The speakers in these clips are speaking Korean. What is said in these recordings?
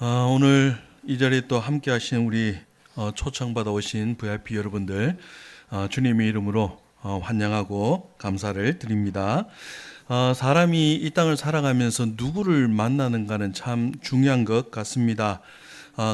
오늘 이 자리에 또 함께 하신 우리 초청받아 오신 VIP 여러분들 주님의 이름으로 환영하고 감사를 드립니다. 사람이 이 땅을 살아가면서 누구를 만나는가는 참 중요한 것 같습니다.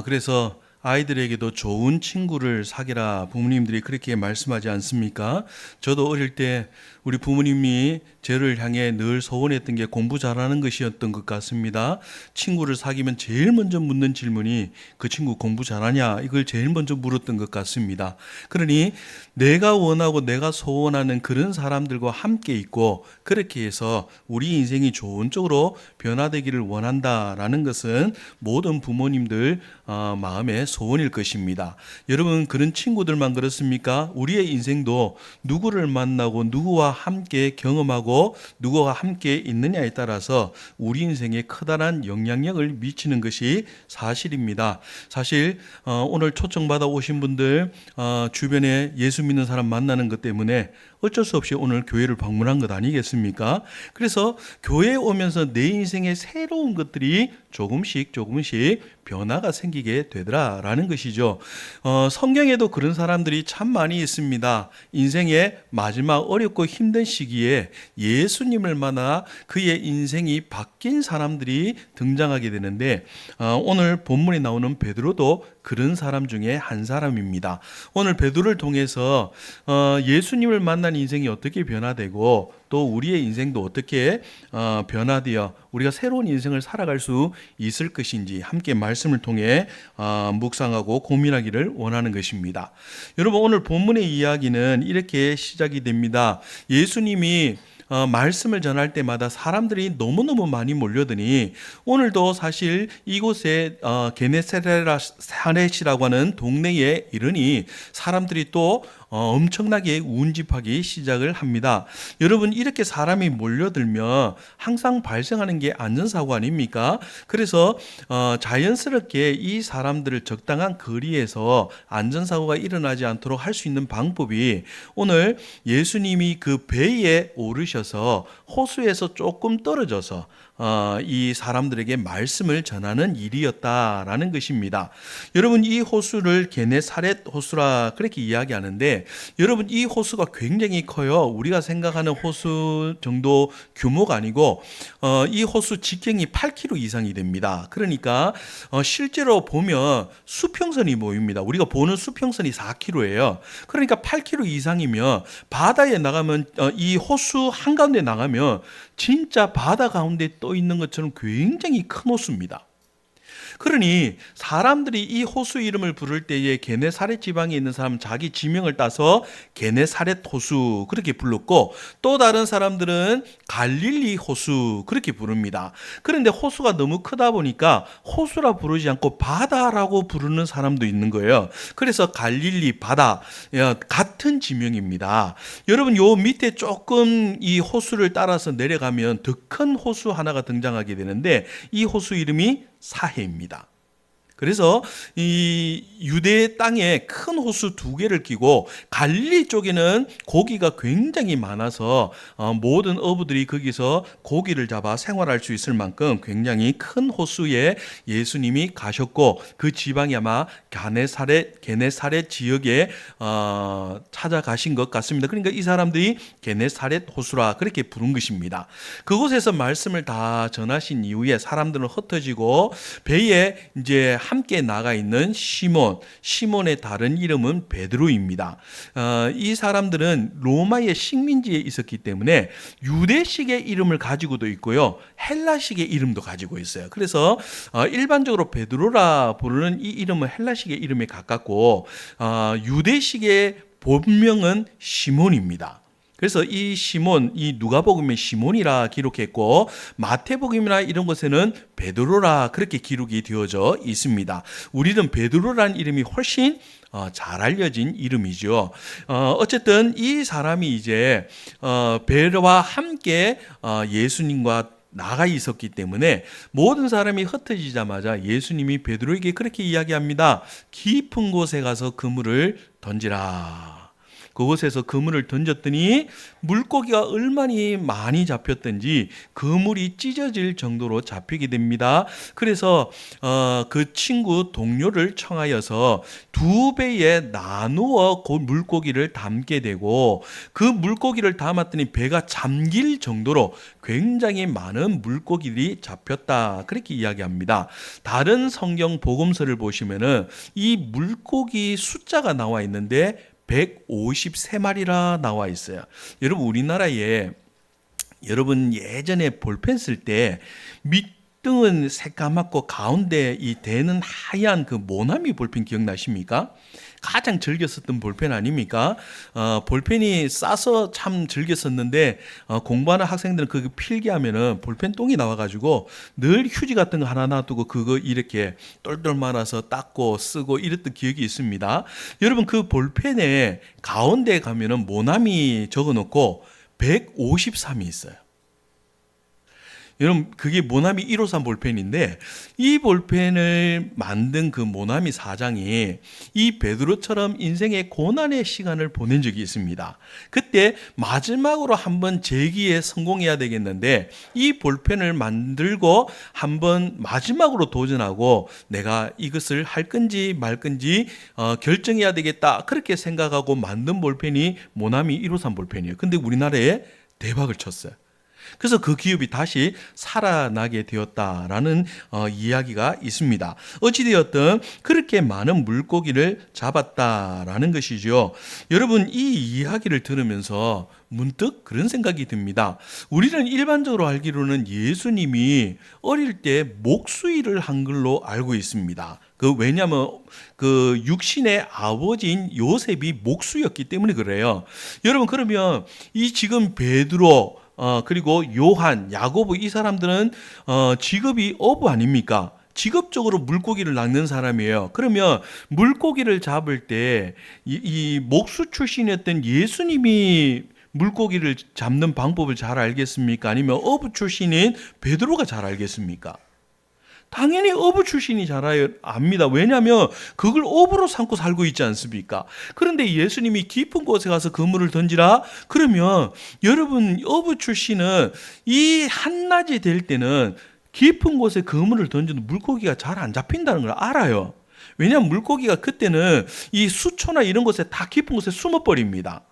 그래서 아이들에게도 좋은 친구를 사귀라 부모님들이 그렇게 말씀하지 않습니까? 저도 어릴 때 우리 부모님이 저를 향해 늘 소원했던 게 공부 잘하는 것이었던 것 같습니다. 친구를 사귀면 제일 먼저 묻는 질문이 그 친구 공부 잘하냐? 이걸 제일 먼저 물었던 것 같습니다. 그러니 내가 원하고 내가 소원하는 그런 사람들과 함께 있고 그렇게 해서 우리 인생이 좋은 쪽으로 변화되기를 원한다라는 것은 모든 부모님들 마음의 소원일 것입니다. 여러분 그런 친구들만 그렇습니까? 우리의 인생도 누구를 만나고 누구와 함께 경험하고 누구와 함께 있느냐에 따라서 우리 인생에 커다란 영향력을 미치는 것이 사실입니다. 사실 오늘 초청받아 오신 분들 주변에 예수 믿는 사람 만나는 것 때문에 어쩔 수 없이 오늘 교회를 방문한 것 아니겠습니까? 그래서 교회에 오면서 내 인생에 새로운 것들이 조금씩 변화가 생기게 되더라라는 것이죠. 성경에도 그런 사람들이 참 많이 있습니다. 인생의 마지막 어렵고 힘든 시기에 예수님을 만나 그의 인생이 바뀐 사람들이 등장하게 되는데 오늘 본문에 나오는 베드로도 그런 사람 중에 한 사람입니다. 오늘 베드로를 통해서 예수님을 만난 인생이 어떻게 변화되고 또 우리의 인생도 어떻게 변화되어 우리가 새로운 인생을 살아갈 수 있을 것인지 함께 말씀을 통해 묵상하고 고민하기를 원하는 것입니다. 여러분 오늘 본문의 이야기는 이렇게 시작이 됩니다. 예수님이 말씀을 전할 때마다 사람들이 너무너무 많이 몰려드니 오늘도 사실 이곳에 게네사렛이라고 하는 동네에 이르니 사람들이 또 엄청나게 운집하기 시작을 합니다. 여러분 이렇게 사람이 몰려들면 항상 발생하는 게 안전사고 아닙니까? 그래서 자연스럽게 이 사람들을 적당한 거리에서 안전사고가 일어나지 않도록 할 수 있는 방법이 오늘 예수님이 그 배에 오르셔서 호수에서 조금 떨어져서 이 사람들에게 말씀을 전하는 일이었다라는 것입니다. 여러분 이 호수를 게네사렛 호수라 그렇게 이야기하는데 여러분 이 호수가 굉장히 커요. 우리가 생각하는 호수 정도 규모가 아니고 이 호수 직경이 8km 이상이 됩니다. 그러니까 실제로 보면 수평선이 보입니다. 우리가 보는 수평선이 4km예요. 그러니까 8km 이상이면 바다에 나가면 이 호수 한가운데 나가면 진짜 바다 가운데 떠 있는 것처럼 굉장히 큰 호수입니다. 그러니 사람들이 이 호수 이름을 부를 때에 게네사렛 지방에 있는 사람 자기 지명을 따서 게네사렛 호수 그렇게 불렀고 또 다른 사람들은 갈릴리 호수 그렇게 부릅니다. 그런데 호수가 너무 크다 보니까 호수라 부르지 않고 바다라고 부르는 사람도 있는 거예요. 그래서 갈릴리 바다 같은 지명입니다. 여러분 요 밑에 조금 이 호수를 따라서 내려가면 더 큰 호수 하나가 등장하게 되는데 이 호수 이름이 사해입니다. 그래서 이 유대 땅에 큰 호수 2개를 끼고 갈릴리 쪽에는 고기가 굉장히 많아서 모든 어부들이 거기서 고기를 잡아 생활할 수 있을 만큼 굉장히 큰 호수에 예수님이 가셨고 그 지방이 아마 게네사렛 지역에 찾아가신 것 같습니다. 그러니까 이 사람들이 게네사렛 호수라 그렇게 부른 것입니다. 그곳에서 말씀을 다 전하신 이후에 사람들은 흩어지고 배에 이제 함께 나가 있는 시몬의 다른 이름은 베드로입니다. 이 사람들은 로마의 식민지에 있었기 때문에 유대식의 이름을 가지고도 있고요. 헬라식의 이름도 가지고 있어요. 그래서 일반적으로 베드로라 부르는 이 이름은 헬라식의 이름에 가깝고 유대식의 본명은 시몬입니다. 그래서 이 시몬, 이 누가복음에 시몬이라 기록했고 마태복음이나 이런 곳에는 베드로라 그렇게 기록이 되어져 있습니다. 우리는 베드로라는 이름이 훨씬 잘 알려진 이름이죠. 어쨌든 이 사람이 이제 베드로와 함께 예수님과 나가 있었기 때문에 모든 사람이 흩어지자마자 예수님이 베드로에게 그렇게 이야기합니다. 깊은 곳에 가서 그물을 던지라. 그곳에서 그물을 던졌더니 물고기가 얼마나 많이 잡혔던지 그물이 찢어질 정도로 잡히게 됩니다. 그래서 그 친구 동료를 청하여서 2배에 나누어 그 물고기를 담게 되고, 그 물고기를 담았더니 배가 잠길 정도로 굉장히 많은 물고기들이 잡혔다, 그렇게 이야기합니다. 다른 성경 복음서를 보시면은 이 물고기 숫자가 나와 있는데 153마리라 나와 있어요. 여러분, 우리나라에 여러분 예전에 볼펜 쓸 때 밑등은 새까맣고 가운데 이 대는 하얀 그 모나미 볼펜 기억나십니까? 가장 즐겨 썼던 볼펜 아닙니까? 볼펜이 싸서 참 즐겨 썼는데 공부하는 학생들은 그거 필기하면은 볼펜 똥이 나와가지고 늘 휴지 같은 거 하나 놔두고 그거 이렇게 똘똘 말아서 닦고 쓰고 이랬던 기억이 있습니다. 여러분, 그 볼펜에 가운데 가면은 모나미 적어놓고 153이 있어요. 여러분, 그게 모나미 153 볼펜인데, 이 볼펜을 만든 그 모나미 사장이 이 베드로처럼 인생의 고난의 시간을 보낸 적이 있습니다. 그때 마지막으로 한번 재기에 성공해야 되겠는데, 이 볼펜을 만들고 한번 마지막으로 도전하고 내가 이것을 할 건지 말 건지 결정해야 되겠다, 그렇게 생각하고 만든 볼펜이 모나미 153 볼펜이에요. 근데 우리나라에 대박을 쳤어요. 그래서 그 기업이 다시 살아나게 되었다라는 이야기가 있습니다. 어찌되었든 그렇게 많은 물고기를 잡았다라는 것이죠. 여러분, 이 이야기를 들으면서 문득 그런 생각이 듭니다. 우리는 일반적으로 알기로는 예수님이 어릴 때 목수일을 한 걸로 알고 있습니다. 왜냐하면 그 육신의 아버지인 요셉이 목수였기 때문에 그래요. 여러분, 그러면 이 지금 베드로 그리고 요한, 야고보, 이 사람들은 직업이 어부 아닙니까? 직업적으로 물고기를 낚는 사람이에요. 그러면 물고기를 잡을 때 이 목수 출신이었던 예수님이 물고기를 잡는 방법을 잘 알겠습니까? 아니면 어부 출신인 베드로가 잘 알겠습니까? 당연히 어부 출신이 잘 압니다. 왜냐하면 그걸 어부로 삼고 살고 있지 않습니까? 그런데 예수님이 깊은 곳에 가서 그물을 던지라 그러면, 여러분, 어부 출신은 이 한낮이 될 때는 깊은 곳에 그물을 던져도 물고기가 잘 안 잡힌다는 걸 알아요. 왜냐하면 물고기가 그때는 이 수초나 이런 곳에 다 깊은 곳에 숨어버립니다.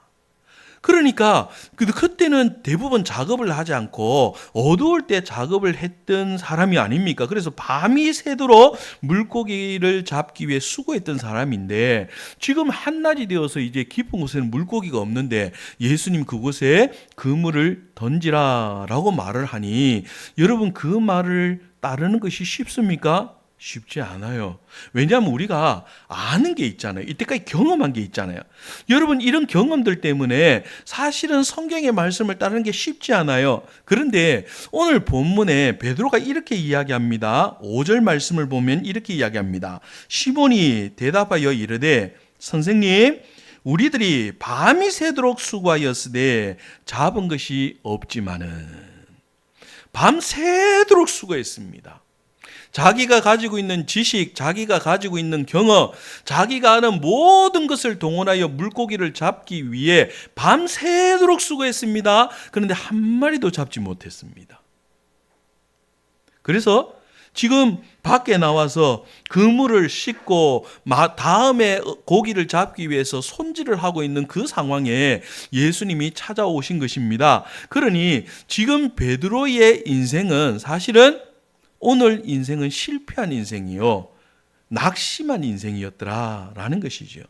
그러니까 그때는 대부분 작업을 하지 않고 어두울 때 작업을 했던 사람이 아닙니까? 그래서 밤이 새도록 물고기를 잡기 위해 수고했던 사람인데, 지금 한낮이 되어서 이제 깊은 곳에는 물고기가 없는데 예수님 그곳에 그물을 던지라라고 말을 하니, 여러분, 그 말을 따르는 것이 쉽습니까? 쉽지 않아요. 왜냐하면 우리가 아는 게 있잖아요. 이때까지 경험한 게 있잖아요. 여러분, 이런 경험들 때문에 사실은 성경의 말씀을 따르는 게 쉽지 않아요. 그런데 오늘 본문에 베드로가 이렇게 이야기합니다. 5절 말씀을 보면 이렇게 이야기합니다. 시몬이 대답하여 이르되, 선생님, 우리들이 밤이 새도록 수고하였으되 잡은 것이 없지만은. 밤새도록 수고했습니다. 자기가 가지고 있는 지식, 자기가 가지고 있는 경험, 자기가 아는 모든 것을 동원하여 물고기를 잡기 위해 밤새도록 수고했습니다. 그런데 한 마리도 잡지 못했습니다. 그래서 지금 밖에 나와서 그물을 싣고 다음에 고기를 잡기 위해서 손질을 하고 있는 그 상황에 예수님이 찾아오신 것입니다. 그러니 지금 베드로의 인생은 사실은 오늘 인생은 실패한 인생이요, 낙심한 인생이었더라라는 것이죠.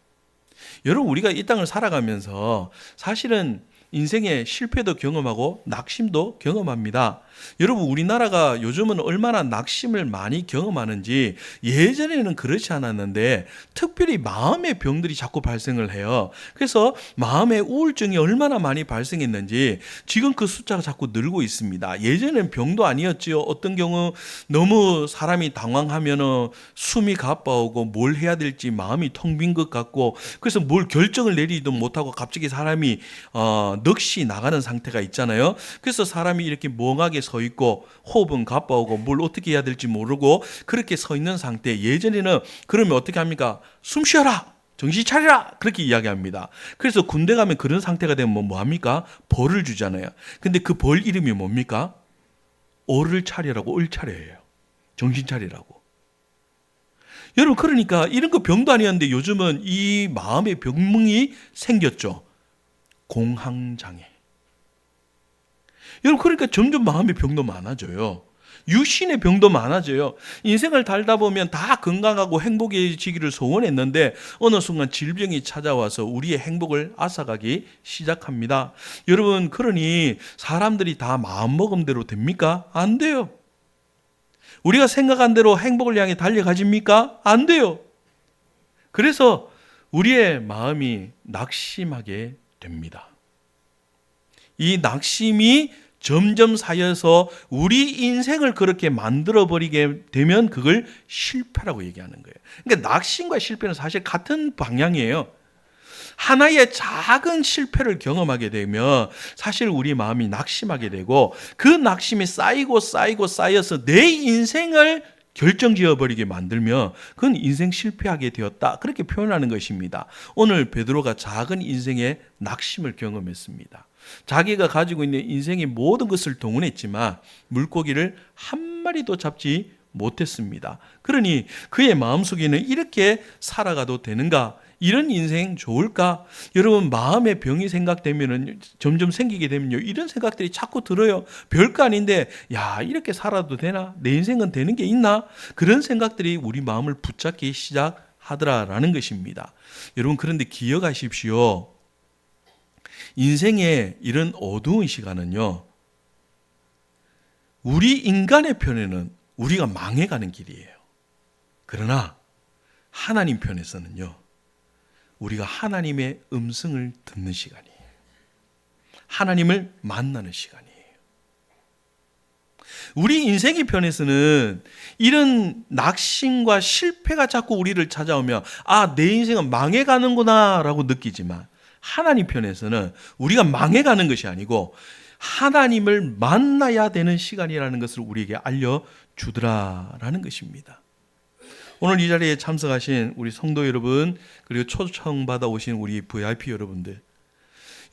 여러분, 우리가 이 땅을 살아가면서 사실은 인생의 실패도 경험하고 낙심도 경험합니다. 여러분, 우리나라가 요즘은 얼마나 낙심을 많이 경험하는지, 예전에는 그렇지 않았는데 특별히 마음의 병들이 자꾸 발생을 해요. 그래서 마음의 우울증이 얼마나 많이 발생했는지 지금 그 숫자가 자꾸 늘고 있습니다. 예전엔 병도 아니었지요. 어떤 경우 너무 사람이 당황하면 숨이 가빠오고 뭘 해야 될지 마음이 텅 빈 것 같고, 그래서 뭘 결정을 내리지도 못하고 갑자기 사람이 넋이 나가는 상태가 있잖아요. 그래서 사람이 이렇게 멍하게 서 있고 호흡은 가빠오고 뭘 어떻게 해야 될지 모르고 그렇게 서 있는 상태. 예전에는 그러면 어떻게 합니까? 숨 쉬어라, 정신 차리라! 그렇게 이야기합니다. 그래서 군대 가면 그런 상태가 되면 뭐 합니까? 벌을 주잖아요. 근데 그 벌 이름이 뭡니까? 어를 차리라고, 을차려예요. 정신 차리라고. 여러분, 그러니까 이런 거 병도 아니었는데 요즘은 이 마음의 병이 생겼죠. 공황장애. 여러분, 그러니까 점점 마음의 병도 많아져요. 유신의 병도 많아져요. 인생을 달다 보면 다 건강하고 행복해지기를 소원했는데 어느 순간 질병이 찾아와서 우리의 행복을 앗아가기 시작합니다. 여러분, 그러니 사람들이 다 마음먹음대로 됩니까? 안 돼요. 우리가 생각한 대로 행복을 향해 달려가집니까? 안 돼요. 그래서 우리의 마음이 낙심하게 됩니다. 이 낙심이 점점 쌓여서 우리 인생을 그렇게 만들어버리게 되면 그걸 실패라고 얘기하는 거예요. 그러니까 낙심과 실패는 사실 같은 방향이에요. 하나의 작은 실패를 경험하게 되면 사실 우리 마음이 낙심하게 되고 그 낙심이 쌓여서 내 인생을 결정지어버리게 만들면 그건 인생 실패하게 되었다. 그렇게 표현하는 것입니다. 오늘 베드로가 작은 인생의 낙심을 경험했습니다. 자기가 가지고 있는 인생의 모든 것을 동원했지만 물고기를 한 마리도 잡지 못했습니다. 그러니 그의 마음속에는 이렇게 살아가도 되는가? 이런 인생 좋을까? 여러분, 마음의 병이 생각되면은 점점 생기게 되면요, 이런 생각들이 자꾸 들어요. 별거 아닌데, 야, 이렇게 살아도 되나? 내 인생은 되는 게 있나? 그런 생각들이 우리 마음을 붙잡기 시작하더라라는 것입니다. 여러분, 그런데 기억하십시오. 인생의 이런 어두운 시간은요, 우리 인간의 편에는 우리가 망해가는 길이에요. 그러나 하나님 편에서는요, 우리가 하나님의 음성을 듣는 시간이에요. 하나님을 만나는 시간이에요. 우리 인생의 편에서는 이런 낙심과 실패가 자꾸 우리를 찾아오면 아, 내 인생은 망해가는구나 라고 느끼지만 하나님 편에서는 우리가 망해가는 것이 아니고 하나님을 만나야 되는 시간이라는 것을 우리에게 알려주더라라는 것입니다. 오늘 이 자리에 참석하신 우리 성도 여러분, 그리고 초청받아 오신 우리 VIP 여러분들,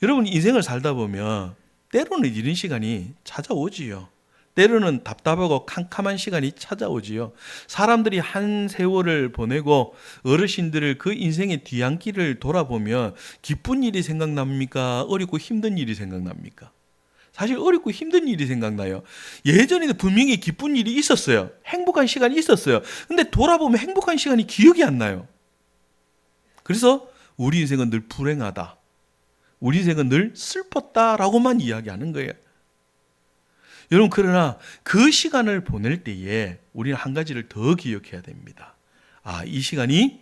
여러분 인생을 살다 보면 때로는 이런 시간이 찾아오지요. 때로는 답답하고 캄캄한 시간이 찾아오지요. 사람들이 한 세월을 보내고 어르신들을 그 인생의 뒤안길을 돌아보면 기쁜 일이 생각납니까? 어렵고 힘든 일이 생각납니까? 사실 어렵고 힘든 일이 생각나요. 예전에는 분명히 기쁜 일이 있었어요. 행복한 시간이 있었어요. 근데 돌아보면 행복한 시간이 기억이 안 나요. 그래서 우리 인생은 늘 불행하다, 우리 인생은 늘 슬펐다라고만 이야기하는 거예요. 여러분, 그러나 그 시간을 보낼 때에 우리는 한 가지를 더 기억해야 됩니다. 아, 이 시간이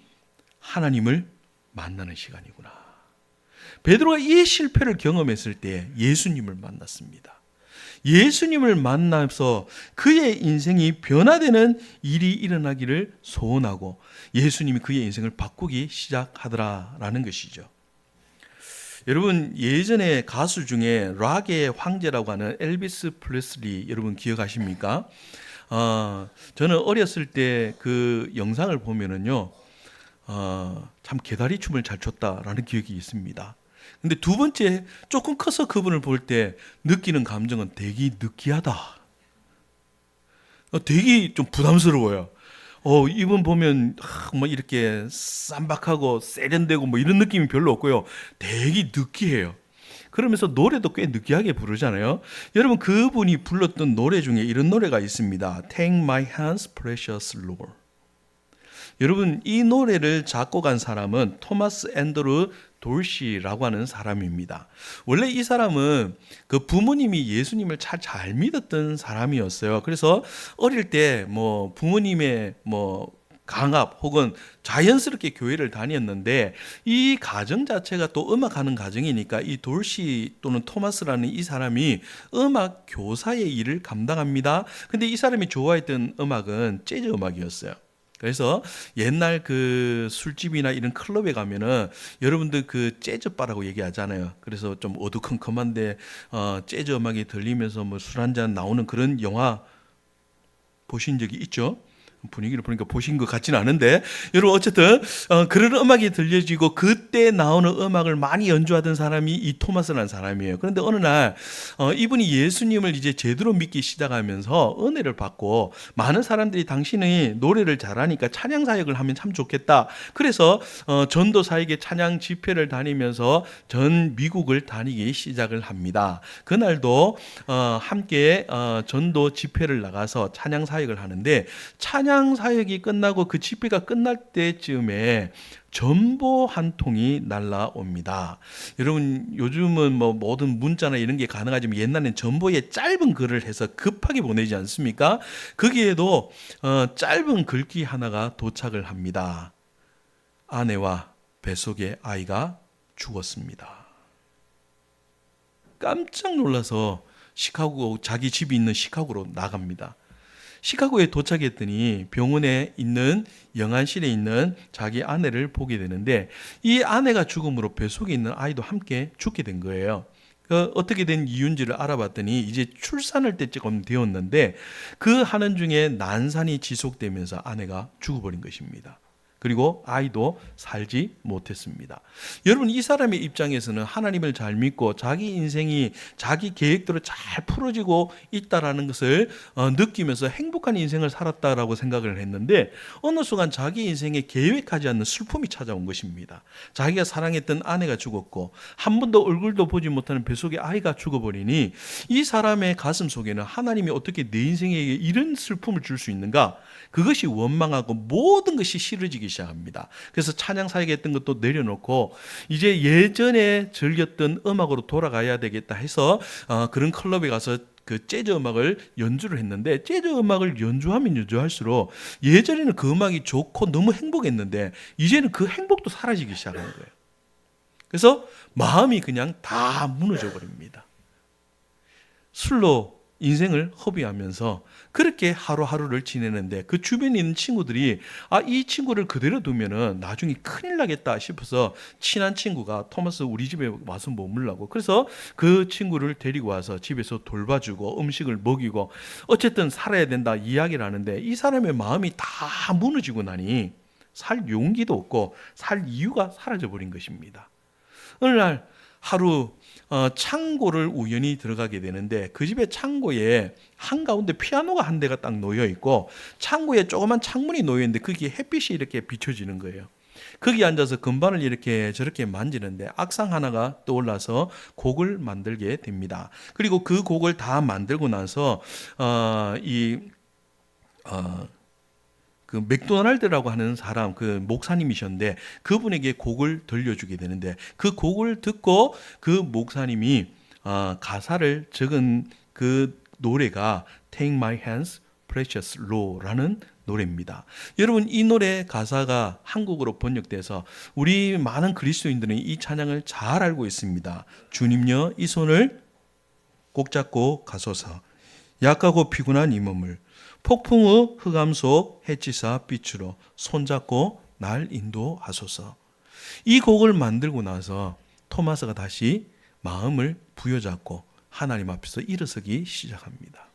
하나님을 만나는 시간이구나. 베드로가 이 실패를 경험했을 때 예수님을 만났습니다. 예수님을 만나서 그의 인생이 변화되는 일이 일어나기를 소원하고 예수님이 그의 인생을 바꾸기 시작하더라라는 것이죠. 여러분, 예전에 가수 중에 락의 황제라고 하는 엘비스 프레슬리 여러분 기억하십니까? 저는 어렸을 때 그 영상을 보면은요, 참 개다리 춤을 잘 췄다라는 기억이 있습니다. 근데 두 번째, 조금 커서 그분을 볼 때 느끼는 감정은 되게 느끼하다. 되게 좀 부담스러워요. 이분 보면 뭐 이렇게 쌈박하고 세련되고 뭐 이런 느낌이 별로 없고요. 되게 느끼해요. 그러면서 노래도 꽤 느끼하게 부르잖아요. 여러분, 그분이 불렀던 노래 중에 이런 노래가 있습니다. Take my hands, precious Lord. 여러분, 이 노래를 작곡한 사람은 토마스 앤드루 돌시라고 하는 사람입니다. 원래 이 사람은 그 부모님이 예수님을 잘 믿었던 사람이었어요. 그래서 어릴 때 뭐 부모님의 뭐 강압 혹은 자연스럽게 교회를 다녔는데 이 가정 자체가 또 음악하는 가정이니까 이 돌시 또는 토마스라는 이 사람이 음악 교사의 일을 감당합니다. 근데 이 사람이 좋아했던 음악은 재즈 음악이었어요. 그래서 옛날 그 술집이나 이런 클럽에 가면은 여러분들 그 재즈바라고 얘기하잖아요. 그래서 좀 어두컴컴한데 재즈 음악이 들리면서 뭐 술 한잔 나오는 그런 영화 보신 적이 있죠? 분위기를 보니까 보신 것 같지는 않은데, 여러분 어쨌든 그런 음악이 들려지고 그때 나오는 음악을 많이 연주하던 사람이 이 토마스라는 사람이에요. 그런데 어느 날 이분이 예수님을 이제 제대로 믿기 시작하면서 은혜를 받고, 많은 사람들이 당신이 노래를 잘하니까 찬양 사역을 하면 참 좋겠다. 그래서 전도 사역의 찬양 집회를 다니면서 전 미국을 다니기 시작을 합니다. 그날도 함께 전도 집회를 나가서 찬양 사역을 하는데, 찬양 사역이 끝나고 그 집회가 끝날 때쯤에 전보 한 통이 날라옵니다. 여러분 요즘은 뭐 모든 문자나 이런 게 가능하지만 옛날엔 전보에 짧은 글을 해서 급하게 보내지 않습니까? 거기에도 짧은 글귀 하나가 도착을 합니다. 아내와 뱃속의 아이가 죽었습니다. 깜짝 놀라서 자기 집이 있는 시카고로 나갑니다. 시카고에 도착했더니 병원에 있는 영안실에 있는 자기 아내를 보게 되는데, 이 아내가 죽음으로 뱃속에 있는 아이도 함께 죽게 된 거예요. 어떻게 된 이유인지를 알아봤더니 이제 출산할 때쯤 되었는데, 그 하는 중에 난산이 지속되면서 아내가 죽어버린 것입니다. 그리고 아이도 살지 못했습니다. 여러분, 이 사람의 입장에서는 하나님을 잘 믿고 자기 인생이 자기 계획대로 잘 풀어지고 있다라는 것을 느끼면서 행복한 인생을 살았다라고 생각을 했는데, 어느 순간 자기 인생에 계획하지 않는 슬픔이 찾아온 것입니다. 자기가 사랑했던 아내가 죽었고 한 번도 얼굴도 보지 못하는 뱃속의 아이가 죽어버리니, 이 사람의 가슴 속에는 하나님이 어떻게 내 인생에게 이런 슬픔을 줄 수 있는가, 그것이 원망하고 모든 것이 싫어지기 시작합니다. 그래서 찬양 사역했던 것도 내려놓고 이제 예전에 즐겼던 음악으로 돌아가야 되겠다 해서 그런 클럽에 가서 그 재즈 음악을 연주를 했는데, 재즈 음악을 연주하면 연주할수록 예전에는 그 음악이 좋고 너무 행복했는데 이제는 그 행복도 사라지기 시작하는 거예요. 그래서 마음이 그냥 다 무너져 버립니다. 술로 인생을 허비하면서 그렇게 하루하루를 지내는데, 그 주변에 있는 친구들이 이 친구를 그대로 두면은 나중에 큰일 나겠다 싶어서 친한 친구가 토마스 우리 집에 와서 머물라고, 그래서 그 친구를 데리고 와서 집에서 돌봐주고 음식을 먹이고 어쨌든 살아야 된다 이야기를 하는데, 이 사람의 마음이 다 무너지고 나니 살 용기도 없고 살 이유가 사라져 버린 것입니다. 어느 날 하루 창고를 우연히 들어가게 되는데, 그 집의 창고에 한가운데 피아노가 한 대가 딱 놓여 있고 창고에 조그만 창문이 놓여 있는데 거기에 햇빛이 이렇게 비춰지는 거예요. 거기 앉아서 건반을 이렇게 저렇게 만지는데 악상 하나가 떠올라서 곡을 만들게 됩니다. 그리고 그 곡을 다 만들고 나서 그 맥도날드라고 하는 사람, 그 목사님이셨는데 그분에게 곡을 들려주게 되는데, 그 곡을 듣고 그 목사님이 가사를 적은 그 노래가 Take My Hands, Precious Low라는 노래입니다. 여러분, 이 노래 가사가 한국어로 번역돼서 우리 많은 그리스도인들은 이 찬양을 잘 알고 있습니다. 주님여, 이 손을 꼭 잡고 가소서. 약하고 피곤한 이 몸을 폭풍의 흑암 속 햇지사 빛으로 손잡고 날 인도하소서. 이 곡을 만들고 나서 토마스가 다시 마음을 부여잡고 하나님 앞에서 일어서기 시작합니다.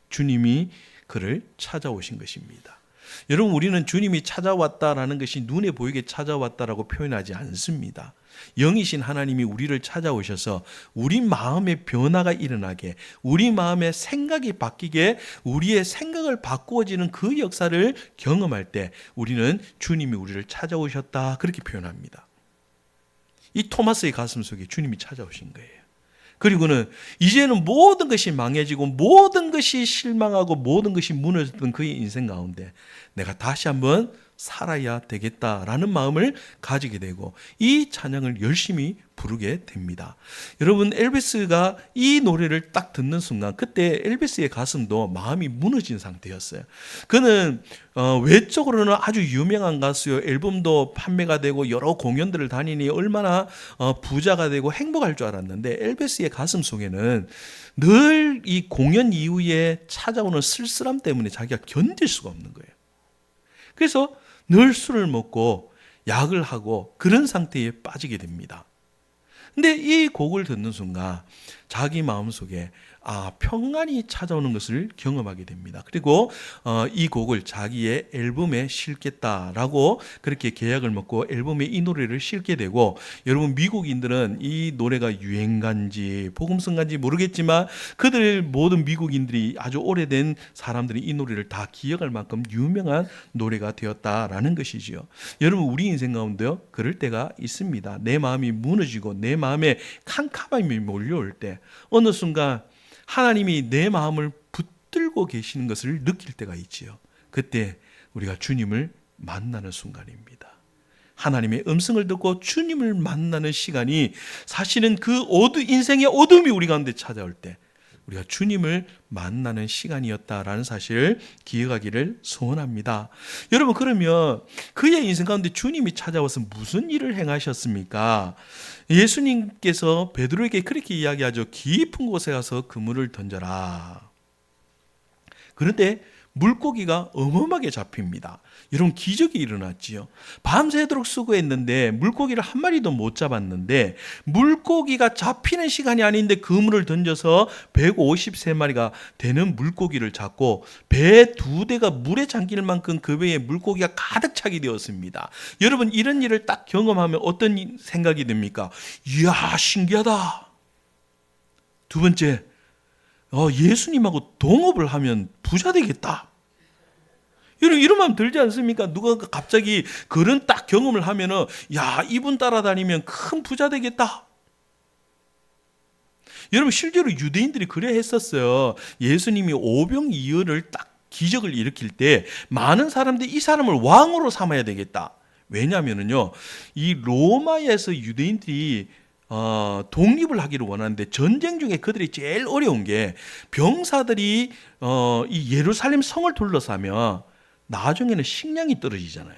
주님이 그를 찾아오신 것입니다. 여러분, 우리는 주님이 찾아왔다라는 것이 눈에 보이게 찾아왔다라고 표현하지 않습니다. 영이신 하나님이 우리를 찾아오셔서 우리 마음의 변화가 일어나게, 우리 마음의 생각이 바뀌게, 우리의 생각을 바꾸어지는 그 역사를 경험할 때 우리는 주님이 우리를 찾아오셨다, 그렇게 표현합니다. 이 토마스의 가슴 속에 주님이 찾아오신 거예요. 그리고는 이제는 모든 것이 망해지고 모든 것이 실망하고 모든 것이 무너졌던 그의 인생 가운데 내가 다시 한번 살아야 되겠다라는 마음을 가지게 되고 이 찬양을 열심히 부르게 됩니다. 여러분, 엘비스가 이 노래를 딱 듣는 순간 그때 엘비스의 가슴도 마음이 무너진 상태였어요. 그는 외적으로는 아주 유명한 가수요, 앨범도 판매가 되고 여러 공연들을 다니니 얼마나 부자가 되고 행복할 줄 알았는데, 엘비스의 가슴 속에는 늘 이 공연 이후에 찾아오는 쓸쓸함 때문에 자기가 견딜 수가 없는 거예요. 그래서 늘 술을 먹고 약을 하고 그런 상태에 빠지게 됩니다. 근데 이 곡을 듣는 순간 자기 마음속에 평안이 찾아오는 것을 경험하게 됩니다. 그리고 이 곡을 자기의 앨범에 실겠다라고 그렇게 계약을 맺고 앨범에 이 노래를 실게 되고, 여러분 미국인들은 이 노래가 유행가인지 복음성가인지 모르겠지만 그들 모든 미국인들이 아주 오래된 사람들이 이 노래를 다 기억할 만큼 유명한 노래가 되었다라는 것이지요. 여러분 우리 인생 가운데요 그럴 때가 있습니다. 내 마음이 무너지고 내 마음에 캄캄함이 몰려올 때 어느 순간 하나님이 내 마음을 붙들고 계시는 것을 느낄 때가 있지요. 그때 우리가 주님을 만나는 순간입니다. 하나님의 음성을 듣고 주님을 만나는 시간이 사실은 그 인생의 어둠이 우리 가운데 찾아올 때 우리가 주님을 만나는 시간이었다라는 사실을 기억하기를 소원합니다. 여러분 그러면 그의 인생 가운데 주님이 찾아와서 무슨 일을 행하셨습니까? 예수님께서 베드로에게 그렇게 이야기하죠. 깊은 곳에 가서 그물을 던져라. 그런데 물고기가 어마어마하게 잡힙니다. 여러분 기적이 일어났지요. 밤새도록 수고했는데 물고기를 한 마리도 못 잡았는데, 물고기가 잡히는 시간이 아닌데 그물을 던져서 153마리가 되는 물고기를 잡고 배 2대가 물에 잠길 만큼 그 배에 물고기가 가득 차게 되었습니다. 여러분 이런 일을 딱 경험하면 어떤 생각이 듭니까? 이야 신기하다. 두 번째, 예수님하고 동업을 하면 부자 되겠다. 이런 마음 들지 않습니까? 누가 갑자기 그런 딱 경험을 하면은 이분 따라다니면 큰 부자 되겠다. 여러분 실제로 유대인들이 그래 했었어요. 예수님이 오병이어를 딱 기적을 일으킬 때 많은 사람들이 이 사람을 왕으로 삼아야 되겠다. 왜냐하면은요, 이 로마에서 유대인들이 독립을 하기를 원하는데 전쟁 중에 그들이 제일 어려운 게 병사들이 이 예루살렘 성을 둘러싸면 나중에는 식량이 떨어지잖아요.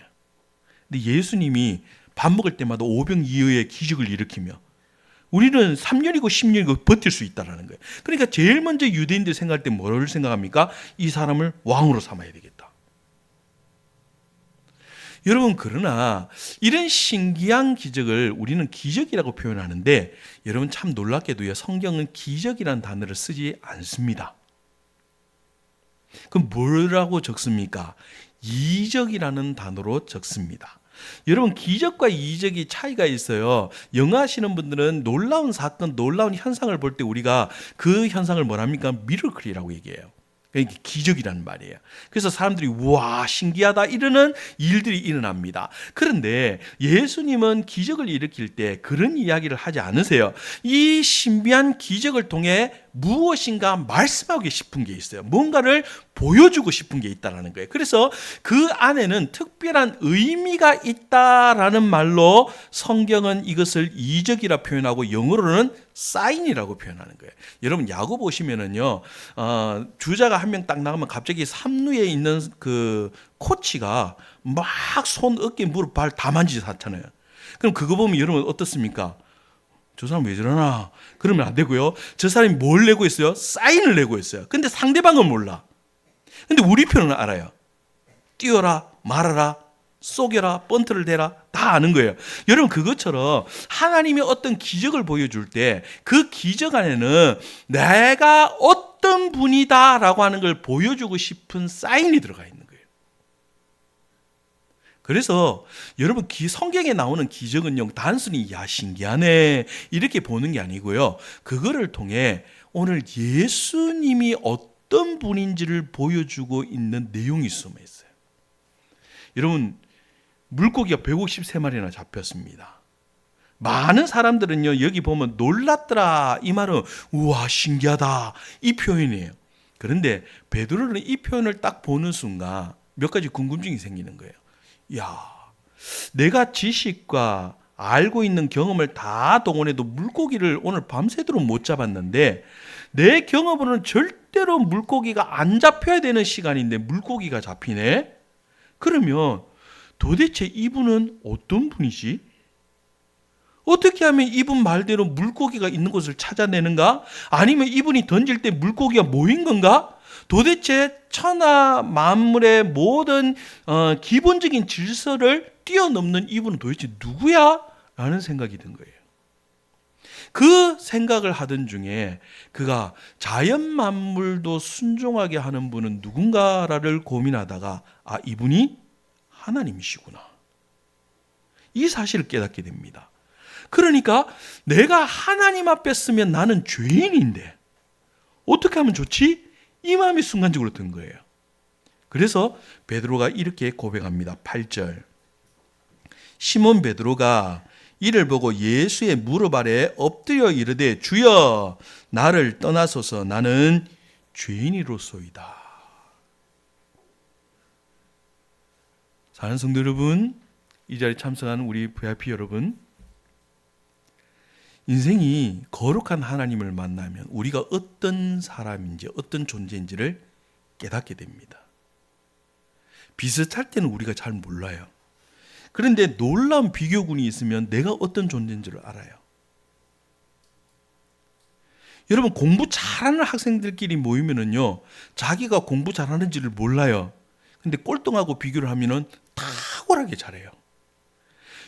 근데 예수님이 밥 먹을 때마다 오병이어의 기적을 일으키며 우리는 3년이고 10년이고 버틸 수 있다는 거예요. 그러니까 제일 먼저 유대인들이 생각할 때 뭐를 생각합니까? 이 사람을 왕으로 삼아야 되겠다. 여러분 그러나 이런 신기한 기적을 우리는 기적이라고 표현하는데, 여러분 참 놀랍게도요 성경은 기적이라는 단어를 쓰지 않습니다. 그럼 뭐라고 적습니까? 이적이라는 단어로 적습니다. 여러분 기적과 이적이 차이가 있어요. 영어 하시는 분들은 놀라운 사건, 놀라운 현상을 볼 때 우리가 그 현상을 뭐랍니까? 미러클이라고 얘기해요. 그러니까 기적이라는 말이에요. 그래서 사람들이 우와 신기하다 이러는 일들이 일어납니다. 그런데 예수님은 기적을 일으킬 때 그런 이야기를 하지 않으세요. 이 신비한 기적을 통해 무엇인가 말씀하고 싶은 게 있어요. 뭔가를 보여주고 싶은 게 있다는 거예요. 그래서 그 안에는 특별한 의미가 있다라는 말로 성경은 이것을 이적이라 표현하고 영어로는 사인이라고 표현하는 거예요. 여러분 야구 보시면은요, 주자가 한 명 딱 나가면 갑자기 3루에 있는 그 코치가 막 손, 어깨, 무릎, 발 다 만지지 않잖아요. 그럼 그거 보면 여러분 어떻습니까? 저 사람 왜 저러나? 그러면 안 되고요. 저 사람이 뭘 내고 있어요? 사인을 내고 있어요. 근데 상대방은 몰라. 근데 우리 편은 알아요. 뛰어라, 말아라, 쏘겨라, 번트를 대라, 다 아는 거예요. 여러분 그것처럼 하나님이 어떤 기적을 보여줄 때 그 기적 안에는 내가 어떤 분이다라고 하는 걸 보여주고 싶은 사인이 들어가 있는 거예요. 그래서 여러분 성경에 나오는 기적은요 단순히 야 신기하네 이렇게 보는 게 아니고요, 그거를 통해 오늘 예수님이 어떤 분인지를 보여주고 있는 내용이 숨어 있어요. 여러분 물고기가 153마리나 잡혔습니다. 많은 사람들은요 여기 보면 놀랐더라 이 말은 우와 신기하다 이 표현이에요. 그런데 베드로는 이 표현을 딱 보는 순간 몇 가지 궁금증이 생기는 거예요. 야, 내가 지식과 알고 있는 경험을 다 동원해도 물고기를 오늘 밤새도록 못 잡았는데, 내 경험으로는 절대로 물고기가 안 잡혀야 되는 시간인데 물고기가 잡히네? 그러면 도대체 이분은 어떤 분이지? 어떻게 하면 이분 말대로 물고기가 있는 곳을 찾아내는가? 아니면 이분이 던질 때 물고기가 모인 건가? 도대체 천하 만물의 모든 기본적인 질서를 뛰어넘는 이분은 도대체 누구야? 라는 생각이 든 거예요. 그 생각을 하던 중에 그가 자연 만물도 순종하게 하는 분은 누군가를 고민하다가 이분이 하나님이시구나. 이 사실을 깨닫게 됩니다. 그러니까 내가 하나님 앞에 서면 나는 죄인인데 어떻게 하면 좋지? 이 마음이 순간적으로 든 거예요. 그래서 베드로가 이렇게 고백합니다. 8절. 시몬 베드로가 이를 보고 예수의 무릎 아래 엎드려 이르되 주여 나를 떠나소서 나는 죄인이로소이다. 사랑하는 성도 여러분, 이 자리에 참석하는 우리 VIP 여러분, 인생이 거룩한 하나님을 만나면 우리가 어떤 사람인지 어떤 존재인지를 깨닫게 됩니다. 비슷할 때는 우리가 잘 몰라요. 그런데 놀라운 비교군이 있으면 내가 어떤 존재인지를 알아요. 여러분, 공부 잘하는 학생들끼리 모이면은요, 자기가 공부 잘하는지를 몰라요. 근데 꼴등하고 비교를 하면은 탁월하게 잘해요.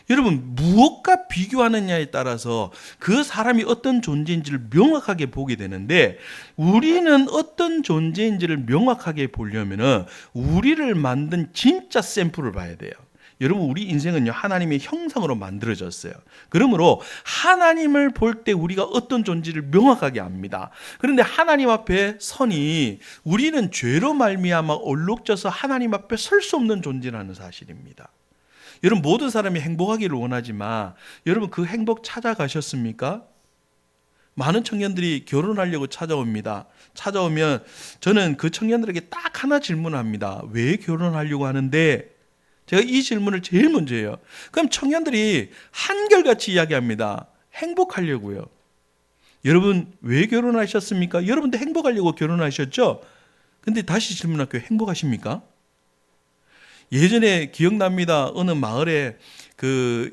여러분, 무엇과 비교하느냐에 따라서 그 사람이 어떤 존재인지를 명확하게 보게 되는데, 우리는 어떤 존재인지를 명확하게 보려면은 우리를 만든 진짜 샘플을 봐야 돼요. 여러분, 우리 인생은요, 하나님의 형상으로 만들어졌어요. 그러므로 하나님을 볼 때 우리가 어떤 존재를 명확하게 압니다. 그런데 하나님 앞에 서니 우리는 죄로 말미암아 얼룩져서 하나님 앞에 설 수 없는 존재라는 사실입니다. 여러분, 모든 사람이 행복하기를 원하지만 여러분, 그 행복 찾아가셨습니까? 많은 청년들이 결혼하려고 찾아옵니다. 찾아오면 저는 그 청년들에게 딱 하나 질문합니다. 왜 결혼하려고 하는데? 제가 이 질문을 제일 먼저 해요. 그럼 청년들이 한결같이 이야기합니다. 행복하려고요. 여러분, 왜 결혼하셨습니까? 여러분도 행복하려고 결혼하셨죠? 근데 다시 질문할게요. 행복하십니까? 예전에 기억납니다. 어느 마을에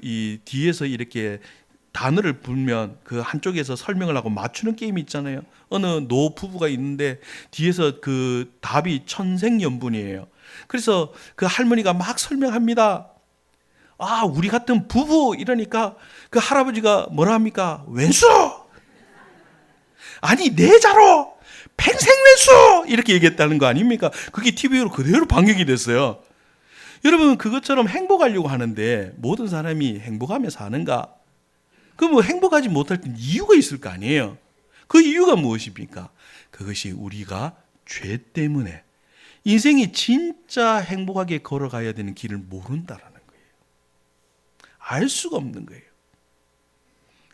이 뒤에서 이렇게 단어를 불면 그 한쪽에서 설명을 하고 맞추는 게임이 있잖아요. 어느 노 부부가 있는데 뒤에서 그 답이 천생연분이에요. 그래서 그 할머니가 막 설명합니다. 우리 같은 부부 이러니까 그 할아버지가 뭐라 합니까? 왼수! 아니, 내 자로! 팽생왼수! 이렇게 얘기했다는 거 아닙니까? 그게 TV로 그대로 방영이 됐어요. 여러분, 그것처럼 행복하려고 하는데 모든 사람이 행복하며 사는가? 그럼 행복하지 못할 땐 이유가 있을 거 아니에요. 그 이유가 무엇입니까? 그것이 우리가 죄 때문에 인생이 진짜 행복하게 걸어가야 되는 길을 모른다라는 거예요. 알 수가 없는 거예요.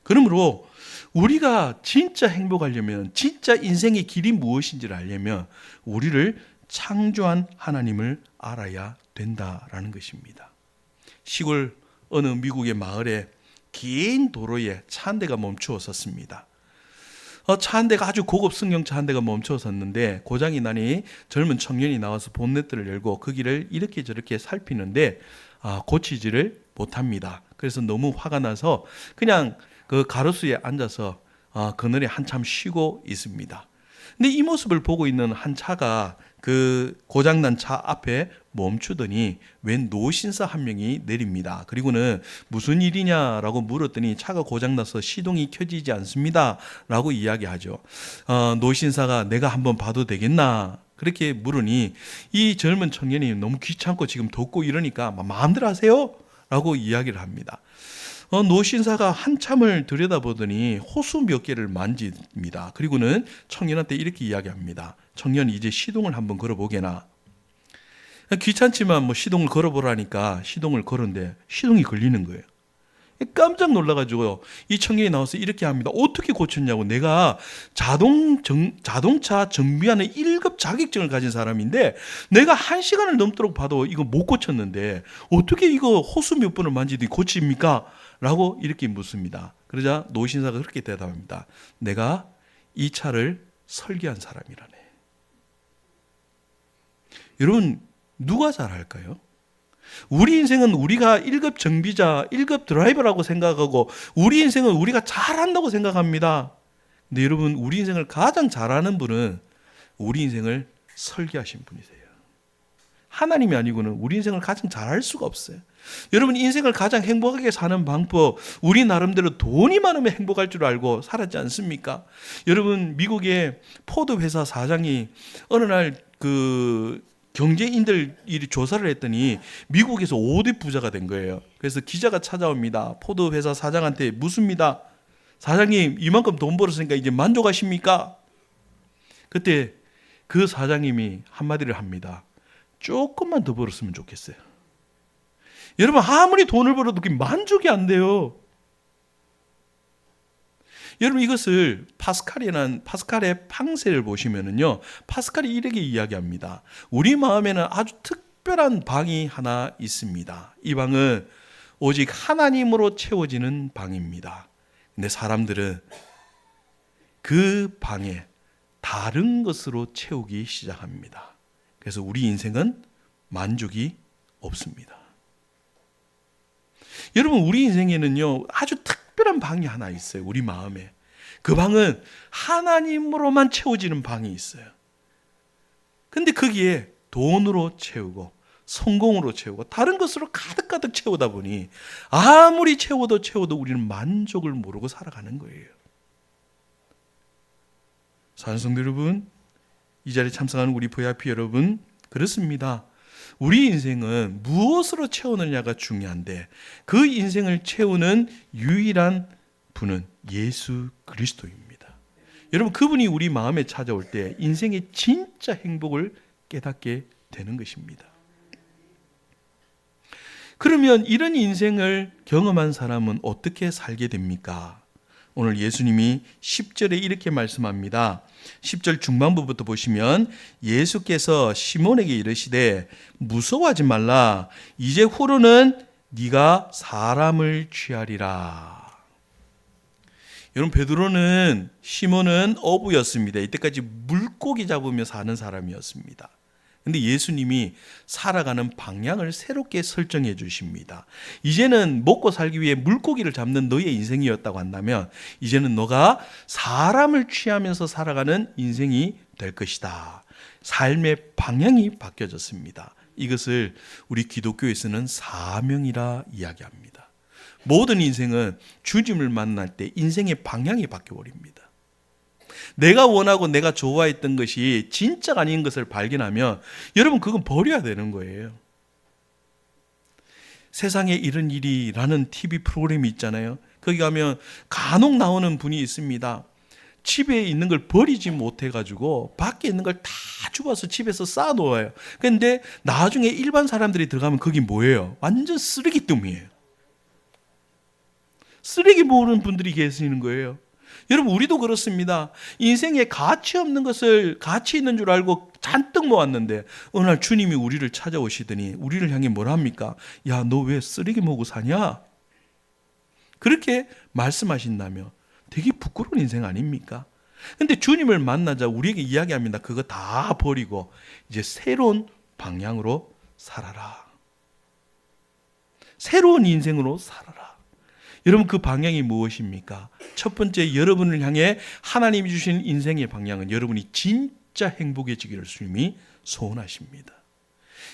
그러므로 우리가 진짜 행복하려면, 진짜 인생의 길이 무엇인지를 알려면 우리를 창조한 하나님을 알아야 된다라는 것입니다. 시골 어느 미국의 마을에 긴 도로에 차 한 대가 멈추어 섰습니다. 차 한 대가 아주 고급 승용차 한 대가 멈추어 섰는데 고장이 나니 젊은 청년이 나와서 본네트를 열고 그 길을 이렇게 저렇게 살피는데 고치지를 못합니다. 그래서 너무 화가 나서 그냥 그 가로수에 앉아서 그늘에 한참 쉬고 있습니다. 근데 이 모습을 보고 있는 한 차가 그 고장난 차 앞에 멈추더니 웬 노신사 한 명이 내립니다. 그리고는 무슨 일이냐라고 물었더니 차가 고장나서 시동이 켜지지 않습니다 라고 이야기하죠. 노신사가 내가 한번 봐도 되겠나? 그렇게 물으니 이 젊은 청년이 너무 귀찮고 지금 덥고 이러니까 마음대로 하세요 라고 이야기를 합니다. 노신사가 한참을 들여다보더니 호수 몇 개를 만집니다. 그리고는 청년한테 이렇게 이야기합니다. 청년, 이제 시동을 한번 걸어보게나. 귀찮지만 시동을 걸어보라니까 시동을 걸었는데 시동이 걸리는 거예요. 깜짝 놀라가지고 이 청년이 나와서 이렇게 합니다. 어떻게 고쳤냐고. 내가 자동차 정비하는 1급 자격증을 가진 사람인데 내가 1시간을 넘도록 봐도 이거 못 고쳤는데 어떻게 이거 호수 몇 번을 만지더니 고칩니까? 라고 이렇게 묻습니다. 그러자 노신사가 그렇게 대답합니다. 내가 이 차를 설계한 사람이라네. 여러분, 누가 잘할까요? 우리 인생은 우리가 1급 정비자, 1급 드라이버라고 생각하고 우리 인생은 우리가 잘한다고 생각합니다. 근데 여러분, 우리 인생을 가장 잘하는 분은 우리 인생을 설계하신 분이세요. 하나님이 아니고는 우리 인생을 가장 잘할 수가 없어요. 여러분, 인생을 가장 행복하게 사는 방법, 우리 나름대로 돈이 많으면 행복할 줄 알고 살았지 않습니까? 여러분, 미국의 포드 회사 사장이 어느 날 경제인들 이 조사를 했더니 미국에서 5대 부자가 된 거예요. 그래서 기자가 찾아옵니다. 포드 회사 사장한테 묻습니다. 사장님, 이만큼 돈 벌었으니까 이제 만족하십니까? 그때 그 사장님이 한마디를 합니다. 조금만 더 벌었으면 좋겠어요. 여러분, 아무리 돈을 벌어도 그게 만족이 안 돼요. 여러분, 이것을 파스칼의 팡세를 보시면은요, 파스칼이 이렇게 이야기합니다. 우리 마음에는 아주 특별한 방이 하나 있습니다. 이 방은 오직 하나님으로 채워지는 방입니다. 근데 사람들은 그 방에 다른 것으로 채우기 시작합니다. 그래서 우리 인생은 만족이 없습니다. 여러분, 우리 인생에는요, 아주 특별한 방이 하나 있어요. 우리 마음에. 그 방은 하나님으로만 채워지는 방이 있어요. 근데 거기에 돈으로 채우고 성공으로 채우고 다른 것으로 가득가득 채우다 보니 아무리 채워도 우리는 만족을 모르고 살아가는 거예요. 사랑하는 여러분, 이 자리에 참석하는 우리 VIP 여러분, 그렇습니다. 우리 인생은 무엇으로 채우느냐가 중요한데 그 인생을 채우는 유일한 분은 예수 그리스도입니다. 여러분, 그분이 우리 마음에 찾아올 때 인생의 진짜 행복을 깨닫게 되는 것입니다. 그러면 이런 인생을 경험한 사람은 어떻게 살게 됩니까? 오늘 예수님이 10절에 이렇게 말씀합니다. 10절 중반부부터 보시면 예수께서 시몬에게 이르시되 무서워하지 말라. 이제 후로는 네가 사람을 취하리라. 여러분, 베드로는 시몬은 어부였습니다. 이때까지 물고기 잡으며 사는 사람이었습니다. 근데 예수님이 살아가는 방향을 새롭게 설정해 주십니다. 이제는 먹고 살기 위해 물고기를 잡는 너의 인생이었다고 한다면 이제는 너가 사람을 취하면서 살아가는 인생이 될 것이다. 삶의 방향이 바뀌어졌습니다. 이것을 우리 기독교에서는 사명이라 이야기합니다. 모든 인생은 주님을 만날 때 인생의 방향이 바뀌어버립니다. 내가 원하고 내가 좋아했던 것이 진짜가 아닌 것을 발견하면 여러분, 그건 버려야 되는 거예요. 세상에 이런 일이라는 TV 프로그램이 있잖아요. 거기 가면 간혹 나오는 분이 있습니다. 집에 있는 걸 버리지 못해가지고 밖에 있는 걸 다 주워서 집에서 쌓아놓아요. 그런데 나중에 일반 사람들이 들어가면 거기 뭐예요? 완전 쓰레기더미예요. 쓰레기 모으는 분들이 계시는 거예요. 여러분, 우리도 그렇습니다. 인생에 가치 없는 것을 가치 있는 줄 알고 잔뜩 모았는데 어느 날 주님이 우리를 찾아오시더니 우리를 향해 뭐라 합니까? 야, 너 왜 쓰레기 모으고 사냐? 그렇게 말씀하신다며 되게 부끄러운 인생 아닙니까? 근데 주님을 만나자 우리에게 이야기합니다. 그거 다 버리고 이제 새로운 방향으로 살아라. 새로운 인생으로 살아라. 여러분, 그 방향이 무엇입니까? 첫 번째, 여러분을 향해 하나님이 주신 인생의 방향은 여러분이 진짜 행복해지기를 주님이 소원하십니다.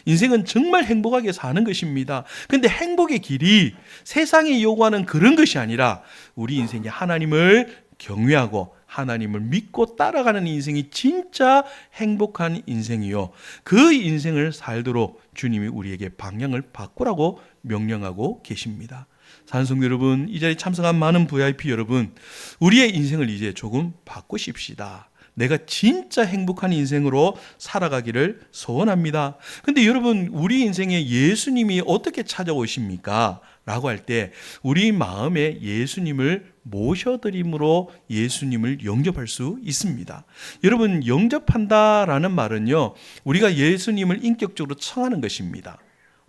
인생은 정말 행복하게 사는 것입니다. 그런데 행복의 길이 세상이 요구하는 그런 것이 아니라 우리 인생이 하나님을 경외하고 하나님을 믿고 따라가는 인생이 진짜 행복한 인생이요. 그 인생을 살도록 주님이 우리에게 방향을 바꾸라고 명령하고 계십니다. 산성 여러분, 이 자리에 참석한 많은 VIP 여러분, 우리의 인생을 이제 조금 바꾸십시다. 내가 진짜 행복한 인생으로 살아가기를 소원합니다. 근데 여러분, 우리 인생에 예수님이 어떻게 찾아오십니까? 라고 할 때 우리 마음에 예수님을 모셔드림으로 예수님을 영접할 수 있습니다. 여러분, 영접한다라는 말은요, 우리가 예수님을 인격적으로 청하는 것입니다.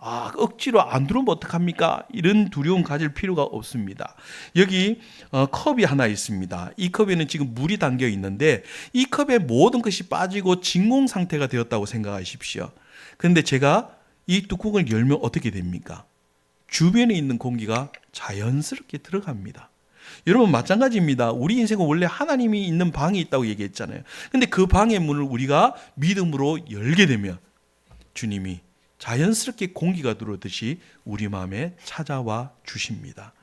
억지로 안 들어오면 어떡합니까? 이런 두려움 가질 필요가 없습니다. 여기 컵이 하나 있습니다. 이 컵에는 지금 물이 담겨 있는데 이 컵에 모든 것이 빠지고 진공 상태가 되었다고 생각하십시오. 그런데 제가 이 뚜껑을 열면 어떻게 됩니까? 주변에 있는 공기가 자연스럽게 들어갑니다. 여러분, 마찬가지입니다. 우리 인생은 원래 하나님이 있는 방이 있다고 얘기했잖아요. 근데 그 방의 문을 우리가 믿음으로 열게 되면 주님이 자연스럽게 공기가 들어오듯이 우리 마음에 찾아와 주십니다.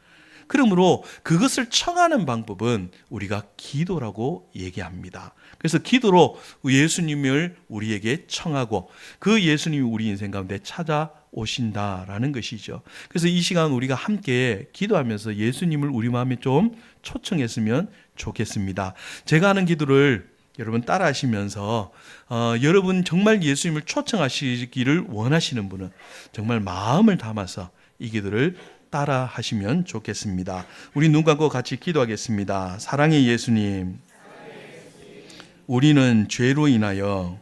그러므로 그것을 청하는 방법은 우리가 기도라고 얘기합니다. 그래서 기도로 예수님을 우리에게 청하고 그 예수님이 우리 인생 가운데 찾아오신다라는 것이죠. 그래서 이 시간 우리가 함께 기도하면서 예수님을 우리 마음에 좀 초청했으면 좋겠습니다. 제가 하는 기도를 여러분 따라 하시면서 여러분 정말 예수님을 초청하시기를 원하시는 분은 정말 마음을 담아서 이 기도를 따라 하시면 좋겠습니다. 우리 눈 감고 같이 기도하겠습니다. 사랑의 예수님, 우리는 죄로 인하여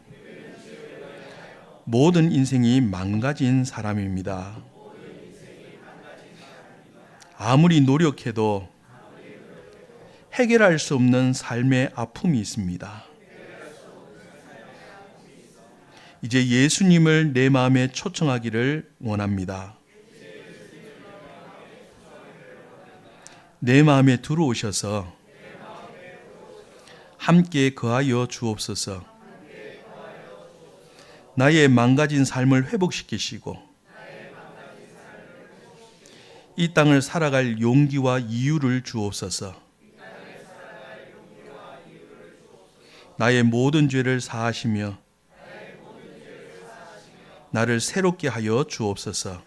모든 인생이 망가진 사람입니다. 아무리 노력해도 해결할 수 없는 삶의 아픔이 있습니다. 이제 예수님을 내 마음에 초청하기를 원합니다. 내 마음에 들어오셔서 함께 거하여 주옵소서. 나의 망가진 삶을 회복시키시고 이 땅을 살아갈 용기와 이유를 주옵소서. 나의 모든 죄를 사하시며 나를 새롭게 하여 주옵소서.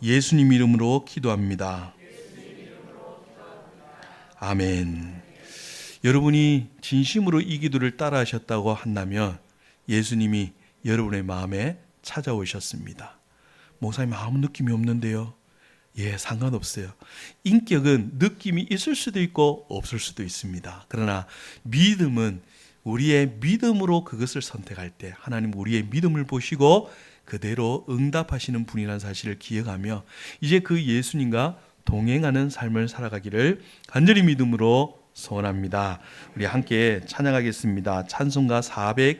예수님 이름으로 기도합니다. 아멘. 여러분이 진심으로 이 기도를 따라 하셨다고 한다면 예수님이 여러분의 마음에 찾아오셨습니다. 목사님 아무 느낌이 없는데요. 예, 상관없어요. 인격은 느낌이 있을 수도 있고 없을 수도 있습니다. 그러나 믿음은 우리의 믿음으로 그것을 선택할 때 하나님 우리의 믿음을 보시고 그대로 응답하시는 분이라는 사실을 기억하며 이제 그 예수님과 동행하는 삶을 살아가기를 간절히 믿음으로 소원합니다. 우리 함께 찬양하겠습니다. 찬송가 400